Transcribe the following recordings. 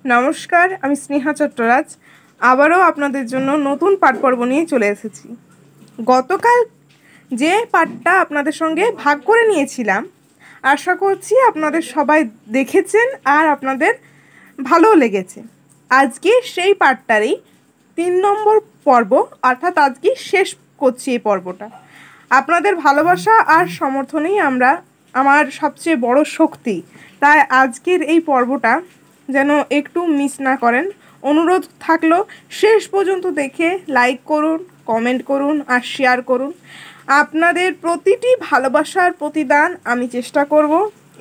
নমস্কার, আমি স্নেহা চট্টরাজ আবারও আপনাদের জন্য নতুন পাঠ পর্ব নিয়ে চলে এসেছি। গতকাল যে পাঠটা আপনাদের সঙ্গে ভাগ করে নিয়েছিলাম, আশা করছি আপনাদের সবাই দেখেছেন আর আপনাদের ভালোও লেগেছে। আজকে সেই পাঠটারই 3 নম্বর পর্ব, অর্থাৎ আজকে শেষ করছি এই পর্বটা। আপনাদের ভালোবাসা আর সমর্থনেই আমার সবচেয়ে বড় শক্তি। তাই আজকের এই পর্বটা যেন একটু মিস না করেন, অনুরোধ থাকলো শেষ পর্যন্ত দেখে লাইক করুন, কমেন্ট করুন আর শেয়ার করুন। আপনাদের প্রতিটি ভালোবাসার প্রতিদান আমি চেষ্টা করব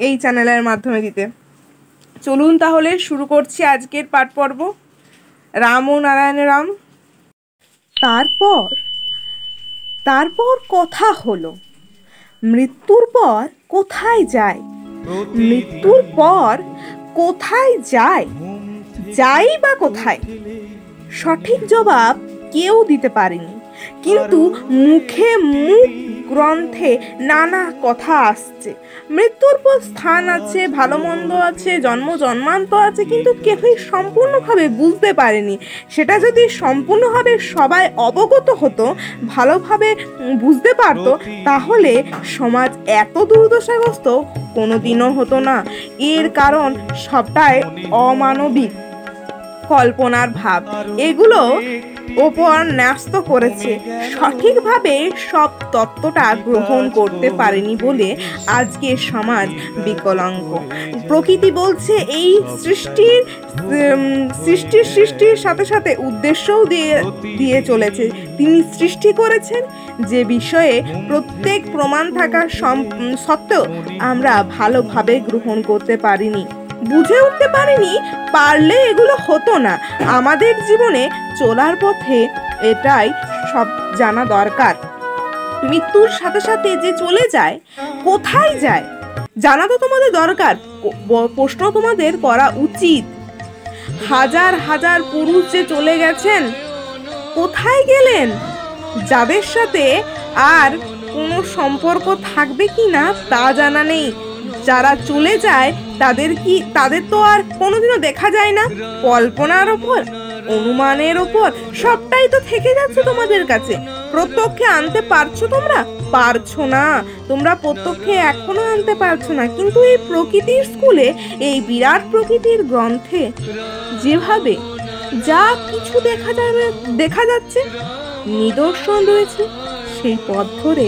এই চ্যানেলের মাধ্যমে দিতে। চলুন তাহলে শুরু করছি আজকের পাঠ পর্ব। রাম ও নারায়ণ রাম। তারপর কথা হলো, মৃত্যুর পর কোথায় যায়? মৃত্যুর পর কোথায় যায়? যাই বা কোথায়? সঠিক জবাব কেউ দিতে পারেনি, কিন্তু মুখ গ্রন্থে নানা কথা আসছে। মৃত্যুর পর স্থান আছে, ভালো মন্দ আছে, জন্মান্তর আছে, কিন্তু কেউই সম্পূর্ণভাবে বুঝতে পারেনি। সেটা যদি সম্পূর্ণভাবে সবাই অবগত হতো, ভালোভাবে বুঝতে পারত, তাহলে সমাজ এত দুর্দশাগ্রস্ত কোনোদিনও হতো না। এর কারণ সবটাই অমানবিক কল্পনার ভাব, এগুলো ওপর ন্যস্ত করেছে। সঠিকভাবে সব তত্ত্বটা গ্রহণ করতে পারেনি বলে আজকে সমাজ বিকলাঙ্গ। প্রকৃতি বলছে এই সৃষ্টির সাথে সাথে উদ্দেশ্যও দিয়ে চলেছে। তিনি সৃষ্টি করেছেন যে বিষয়ে প্রত্যেক প্রমাণ থাকা সত্ত্বেও আমরা ভালোভাবে গ্রহণ করতে পারিনি, বুঝে উঠতে পারিনি। পারলে এগুলো হতো না। আমাদের জীবনে চলার পথে এটাই সব জানা দরকার। মৃত্যুর সাথে সাথে যে চলে যায়, কোথায় যায় জানা তো তোমাদের দরকার। প্রশ্ন তোমাদের করা উচিত। হাজার হাজার পুরুষ যে চলে গেছেন, কোথায় গেলেন? যাদের সাথে আর কোনো সম্পর্ক থাকবে কি না তা জানা নেই। যারা চলে যায় তাদের তো আর কোনোদিনও দেখা যায় না। কল্পনার ওপর, অনুমানের ওপর সবটাই তো থেকে যাচ্ছে তোমাদের কাছে। প্রত্যক্ষে আনতে পারছো তোমরা? পারছো না। তোমরা প্রত্যক্ষে এখনো আনতে পারছো না, কিন্তু এই প্রকৃতির স্কুলে, এই বিরাট প্রকৃতির গ্রন্থে যেভাবে যা কিছু দেখা যাচ্ছে, নিদর্শন রয়েছে, সেই পথ ধরে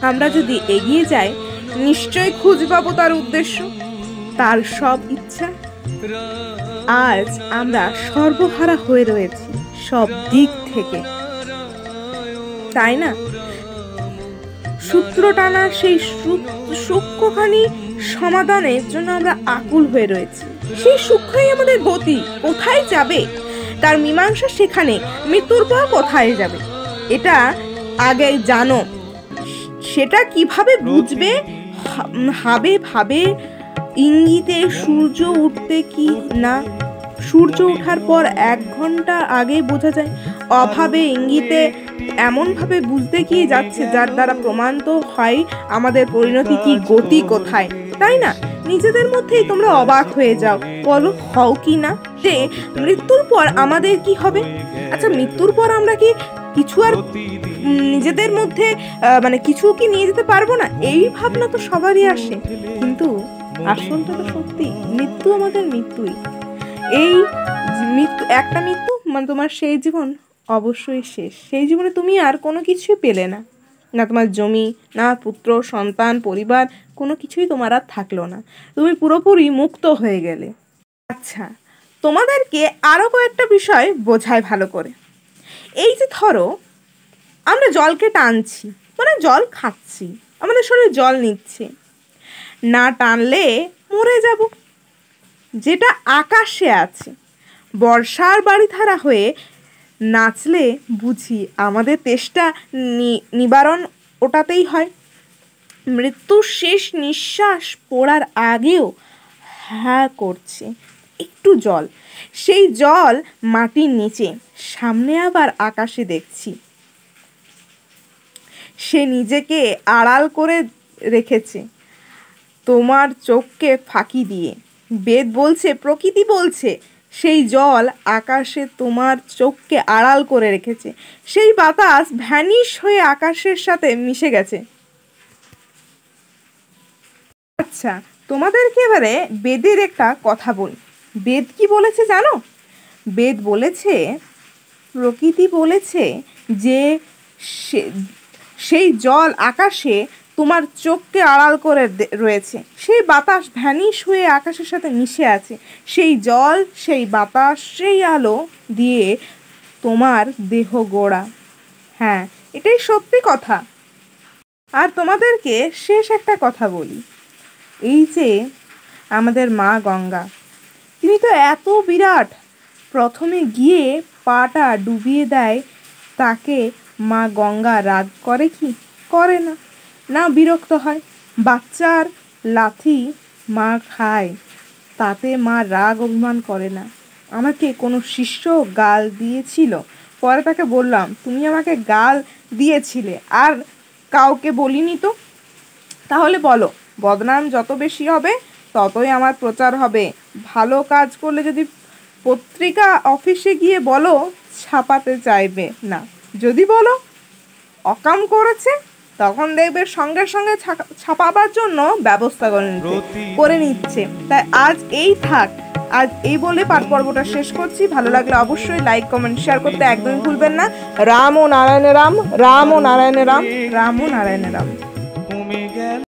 আমরা যদি এগিয়ে যাই, নিশ্চয়ই খুঁজে পাবো তার উদ্দেশ্য, তার সব ইচ্ছা। আজ আমরা সর্বহারা হয়ে রয়েছি সব দিক থেকে, তাই না? সূত্র টানা সেই সূক্ষ্মখানি সমাধানের জন্য আমরা আকুল হয়ে রয়েছি। সেই সূক্ষ্মই আমাদের গতি। কোথায় যাবে তার মীমাংসা সেখানে। মৃত্যুর পর কোথায় যাবে এটা আগে জানো। সেটা কিভাবে বুঝবে? ভাবে ইঙ্গিতে সূর্য উঠতে কি না, সূর্য ওঠার পর 1 ঘন্টা আগে বোঝা যায়। অভাবে ইঙ্গিতে এমনভাবে বুঝতে কি যাচ্ছে, যার দ্বারা প্রমাণিত হয় আমাদের পরিণতি কি, গতি কোথায়, তাই না? নিজেদের মধ্যেই তোমরা অবাক হয়ে যাও, বলো হও কি না যে মৃত্যুর পর আমাদের কি হবে? আচ্ছা, মৃত্যুর পর আমরা কি কিছু আর নিজেদের মধ্যে কিছু কি নিয়ে যেতে পারবো না? এই ভাবনা তো সবারই আসে, কিন্তু আসলটা তো সত্যি, মৃত্যু আমাদের মৃত্যুই। এই মৃত্যু, একটা মৃত্যু তোমার সেই জীবন অবশ্যই শেষ। সেই জীবনে তুমি আর কোনো কিছুই পেলে না, না তোমার জমি, না পুত্র সন্তান, পরিবার, কোনো কিছুই তোমার আর থাকলো না। তুমি পুরোপুরি মুক্ত হয়ে গেলে। আচ্ছা, তোমাদেরকে আরো কয়েকটা বিষয় বোঝায় ভালো করে। এই যে ধরো, আমরা জলকে টানছি, জল খাচ্ছি, আমাদের শরীরে জল নিচ্ছে, না টানলে মরে যাব। যেটা আকাশে আছে, বর্ষার বাড়িধারা হয়ে নাচলে বুঝি আমাদের তেষ্টা নিবারণ ওটাতেই হয়। মৃত্যুর শেষ নিঃশ্বাস পড়ার আগেও হ্যাঁ করছে একটু জল। সেই জল মাটির নিচে, সামনে আবার আকাশে দেখছি। সে নিজেকে আড়াল করে রেখেছে তোমার চোখকে ফাঁকি দিয়ে। বেদ বলছে, প্রকৃতি বলছে, সেই জল আকাশে তোমার চোখকে আড়াল করে রেখেছে, সেই বাতাস ভ্যানিশ হয়ে আকাশের সাথে মিশে গেছে। আচ্ছা, তোমাদেরকে এবারে বেদের একটা কথা বলি। বেদ কি বলেছে জানো? বেদ বলেছে, প্রকৃতি বলেছে যে সেই জল আকাশে তোমার চোখকে আড়াল করে রয়েছে, সেই বাতাস ভ্যানিশ হয়ে আকাশের সাথে মিশে আছে, সেই জল, সেই বাতাস, সেই আলো দিয়ে তোমার দেহ গড়া। হ্যাঁ, এটাই সত্যি কথা। আর তোমাদেরকে শেষ একটা কথা বলি। এই যে আমাদের মা গঙ্গা, তিনি তো এত বিরাট, প্রথমে গিয়ে পাটা ডুবিয়ে দেয়, তাকে মা গঙ্গা রাগ করে কি? করে না, না বিরক্ত হয়। বাচ্চার লাথি মা খায়, তাতে মা রাগ অভিমান করে না। আমাকে কোনো শিষ্য গাল দিয়েছিল, পরে তাকে বললাম, তুমি আমাকে গাল দিয়েছিলে আর কাউকে বলিনি তো। তাহলে বলো, বদনাম যত বেশি হবে ততই আমার প্রচার হবে। ভালো কাজ করলে যদি পত্রিকা অফিসে গিয়ে বলো, ছাপাতে চাইবে না। যদি বলো অকাম করেছে, তখন দেখবে সঙ্গে সঙ্গে ছাপাবার জন্য ব্যবস্থা করে নিচ্ছে। তাই আজ এই থাক, আজ এই বলে পাঠ পর্বটা শেষ করছি। ভালো লাগলে অবশ্যই লাইক, কমেন্ট, শেয়ার করতে একদমই ভুলবেন না। রাম ও নারায়ণ রাম, রাম ও নারায়ণ রাম, রাম ও নারায়ণ রাম।